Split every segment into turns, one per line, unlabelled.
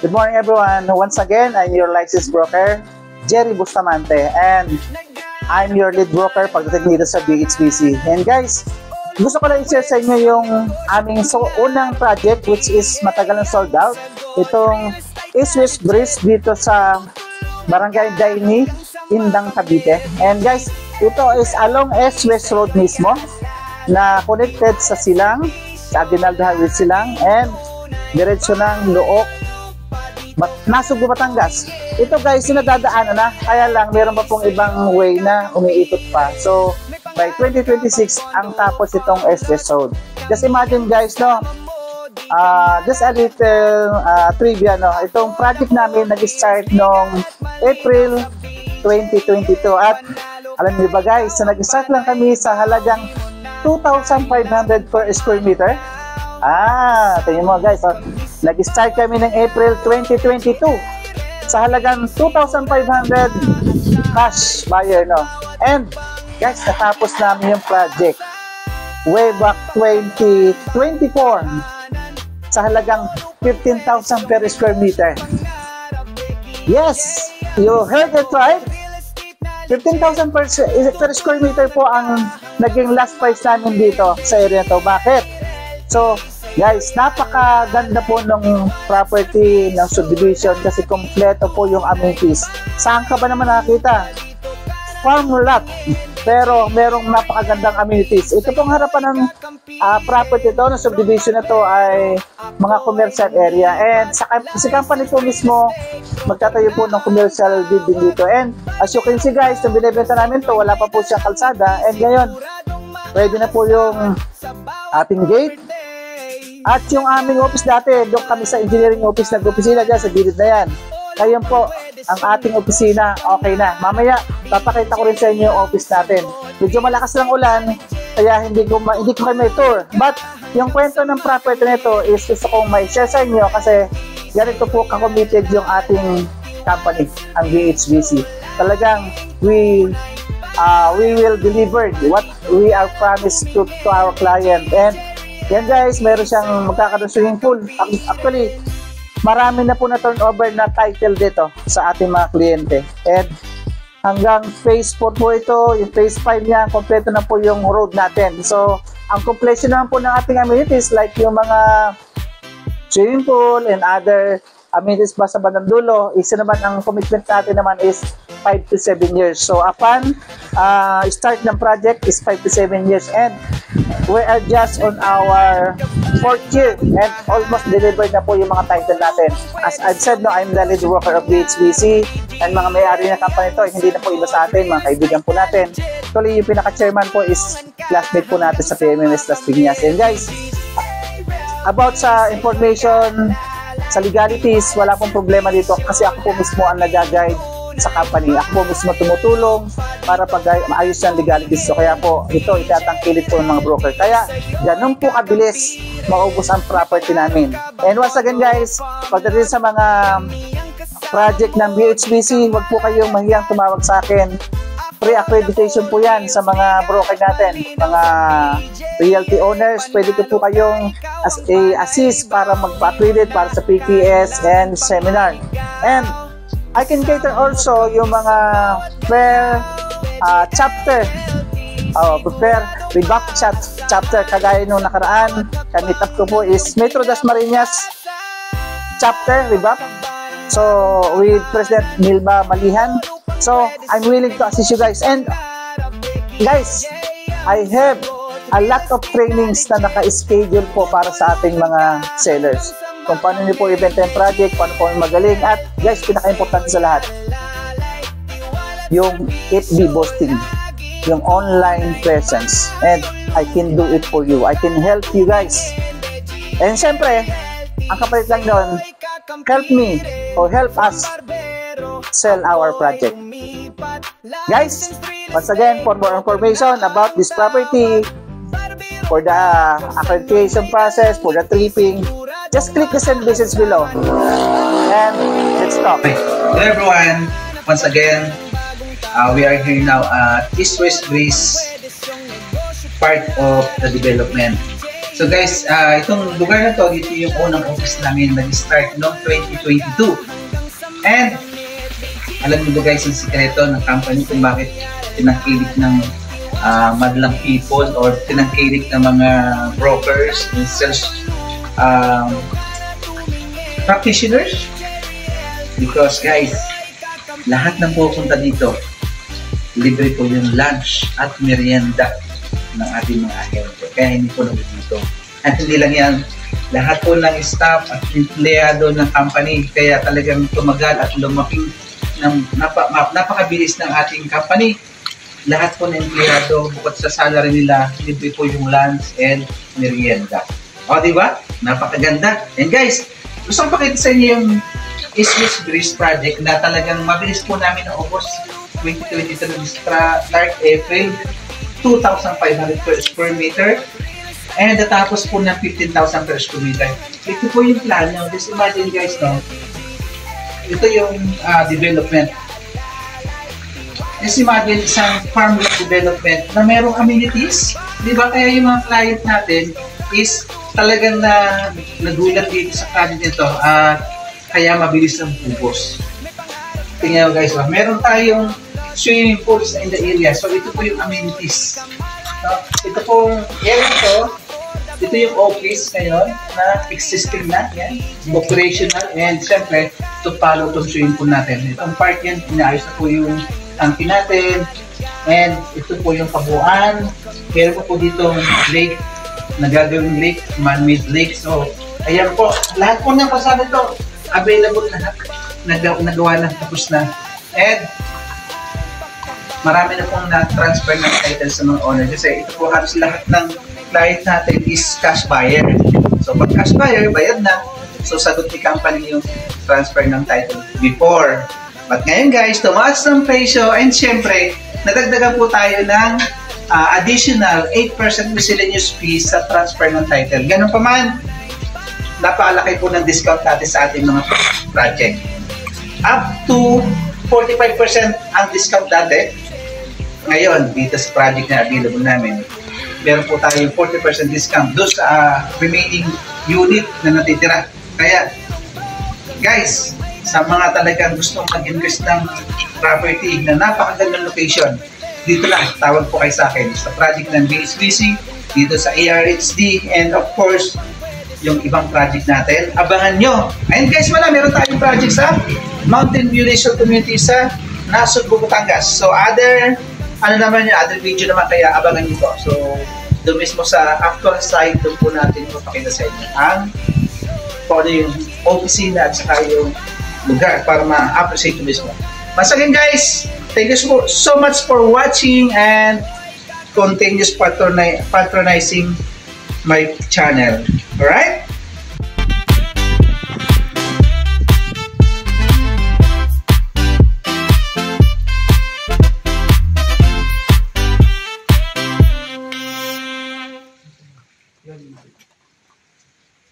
Good morning everyone. Once again, I'm your licensed broker, Jerry Bustamante, and I'm your lead broker pagdating dito sa BHBC. And guys, gusto ko lang i-share sa inyo yung aming unang project which is matagal na sold out. Itong East-West Bridge dito sa Barangay Daini, Indang, Cavite. And guys, ito is along East-West Road mismo na connected sa Silang, sa Aguinaldo Highway Silang, and diretso ng Luok, Nasugbu, Batangas. Ito guys, sinadadaanan na, kaya lang meron pa pong ibang way na umiikot pa. So, by 2026, ang tapos itong East-West Road. Just imagine guys, no? Just a little trivia, no? Itong project namin nag-start noong April 2022. At alam niyo ba guys, so nag-start lang kami sa halagang 2,500 per square meter. Tingnan mo guys, nag-start kami ng April 2022 sa halagang 2,500 cash buyer, no? And guys, natapos namin yung project way back 2024 sa halagang 15,000 per square meter. Yes, you heard it right. 15,000 per square meter po ang naging last price namin dito sa area to. Bakit? So, guys, napakaganda po ng property ng subdivision kasi kompleto po yung amenities. Saan ka ba naman nakakita? Farm lot, pero merong napakagandang amenities. Ito pong harapan ng property ito, ng subdivision na ito ay mga commercial area. And sa company po mismo, magtatayo po ng commercial building dito. And as you can see guys, nung binibenta namin to, wala pa po siyang kalsada. And ngayon, ready na po yung ating gate. At yung aming office dati, doon kami sa engineering office, nag-opisina dyan sa gilid na yan. Ngayon po, ang ating opisina, okay na. Mamaya, papakita ko rin sa inyo yung office natin. Medyo malakas lang ulan, kaya hindi ko kayo may tour. But, yung kwento ng property nito is gusto kong may share sa inyo kasi ganito po ka-committed yung ating company, ang BHBC. Talagang, we will deliver what we are promised to our client. And yan guys, meron siyang magkakaroon swimming pool. Actually, marami na po na turnover na title dito sa ating mga kliyente. And hanggang phase 4 po ito, yung phase 5 niya, kompleto na po yung road natin. So, ang completion naman po ng ating amenities like yung mga swimming pool and other amenities pa sa bandang dulo, isa naman ang commitment natin naman is 5 to 7 years. So, upon start ng project is 5 to 7 years and we are just on our 4th year and almost delivered na po yung mga title natin. As I've said, no, I'm the lead broker of BHBC and mga may-ari na company ito, hindi na po iba sa atin, mga kaibigan po natin. Actually, yung pinaka-chairman po is classmate po natin sa PMMS Las Piñas. And guys, about sa information, sa legalities, wala pong problema dito kasi ako po mismo ang nag-guide sa company. Ako po mismo tumutulong para pag-ayos ng legalities. So kaya po, ito itatangkilit po ng mga broker. Kaya ganun po kabilis maubos ang property namin. And once again guys, pagdating sa mga project ng BHBC, huwag po kayong mahiyang tumawag sa akin. Pre-accreditation po yan sa mga broker natin, mga realty owners. Pwede ko po kayong assist para magpa-accredit para sa PTS and seminar. And I can cater also yung mga per chapter, prepare revamp chapter kagaya nung nakaraan. Kamit up ko po is Metro Dasmariñas chapter revamp. So with President Milba Malihan. So I'm willing to assist you guys. And guys, I have a lot of trainings na naka-schedule po para sa ating mga sellers. Kung paano niyo po ibenta yung project, paano po magaling. At guys, pinaka-importante sa lahat, yung FB boosting, yung online presence. And I can do it for you. I can help you guys. And syempre, ang kapalit lang doon, help me or help us sell our project. Guys, once again, for more information about this property, for the accreditation process, for the tripping, just click the send message below and let's talk.
Hello everyone, once again, we are here now at East-West Bridge, part of the development. So So guys, itong lugar na to, dito yung unang office namin nag-start noong 2022. And alam mo guys, yung sikreto ng company kung bakit tinangkilik ng madlang people or tinangkilik ng mga brokers and sales practitioners. Because guys, lahat ng pupunta dito, libre po yung lunch at merienda ng ating mga ahente. Kaya hindi po nandito. At hindi lang yan, lahat po ng staff at empleyado ng company, kaya talagang tumagal at lumaki ng napakabilis ng ating company. Lahat po ng empleyado, bukod sa salary nila, libre po yung lunch and merienda. O, diba? Napakaganda. And guys, gusto ko pakita sa inyo yung Swiss Breeze project na talagang mabilis po namin na August 2023 start April 2,500 per square meter and natapos po ng 15,000 per square meter. Ito po yung plano. Just imagine guys, no? Ito yung development. Just imagine isang farmland development na mayroong amenities. Di ba? Kaya yung mga client natin is talagang nagulat dito sa project nito kaya mabilis ang ubos. Tingnan nyo guys, meron tayong swimming pools in the area. So ito po yung amenities. Ito po area to. Ito yung office ngayon na existing na. Yan. Operational and siyempre to follow itong swimming pool natin. Itong park yan, inaayos na po yung tangki natin. And ito po yung kabuuan. Meron po dito lake, nagagawing lake, man-made lake. So ayan po, lahat po ng pasada ito available na, nagawa na, tapos na. And marami na pong na-transfer ng title sa mga owner kasi ito po halos lahat ng client natin is cash buyer. So pag cash buyer, bayad na. So sagot ni company yung transfer ng title before. But ngayon guys, tumaas ng presyo and syempre, nadagdagan po tayo ng additional 8% miscellaneous fees sa transfer ng title. Ganun pa man, napakalaki po ng discount natin sa ating mga project. Up to 45% ang discount dati. Ngayon, dito sa project na available namin, meron po tayong 40% discount doon sa remaining unit na natitira. Kaya, guys, sa mga talagang gustong mag-invest ng property na napakagandang location, dito lang, tawag po kayo sa akin sa project ng BSBC, dito sa ARHD, and of course, yung ibang project natin, abangan nyo. And guys, meron tayong project sa Mountain View Leisure Community sa Nasug, Batangas. So other video naman, kaya abangan nyo po. So doon mismo sa actual site, doon po natin mapakita sa inyo kung ano yung opisina at saka yung lugar para ma-appreciate nyo mismo. Once again guys, thank you so much for watching and continuous patronizing my channel. Alright?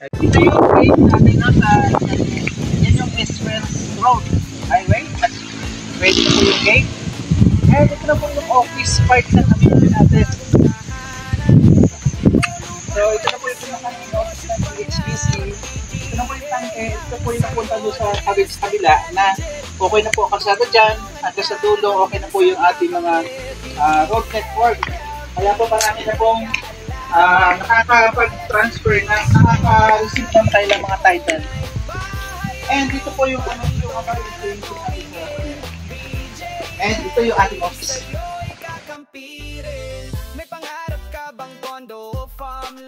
Ito yung gate natin yan yung East-West Road Highway. Ready na po yung gate. And ito na po yung office part na kami natin. So ito na po yung pinaka-main office ng HBC. Ito na po yung tangke. Ito po yung napunta doon sa kabila na okay na po ang kalsada dyan. Hanggang sa dulo, okay na po yung ating mga road network. Kaya po marami na pong nakakapag-transfer na nakaka-receive ng kailang mga title. And dito po yung and ito yung ating office.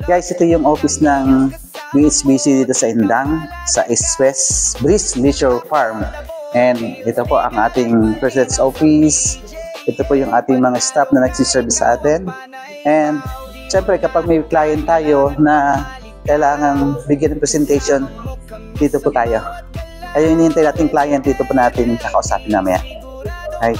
Guys, ito yung office ng BHBC dito sa Indang, sa East-West Breeze Leisure Farm. And ito po ang ating president's office. Ito po yung ating mga staff na nagsiserve sa atin. And siyempre, kapag may client tayo na kailangan bigyan ng presentation, dito po tayo. Ayun, hinihintay natin client, dito po natin kakausapin namin. Okay.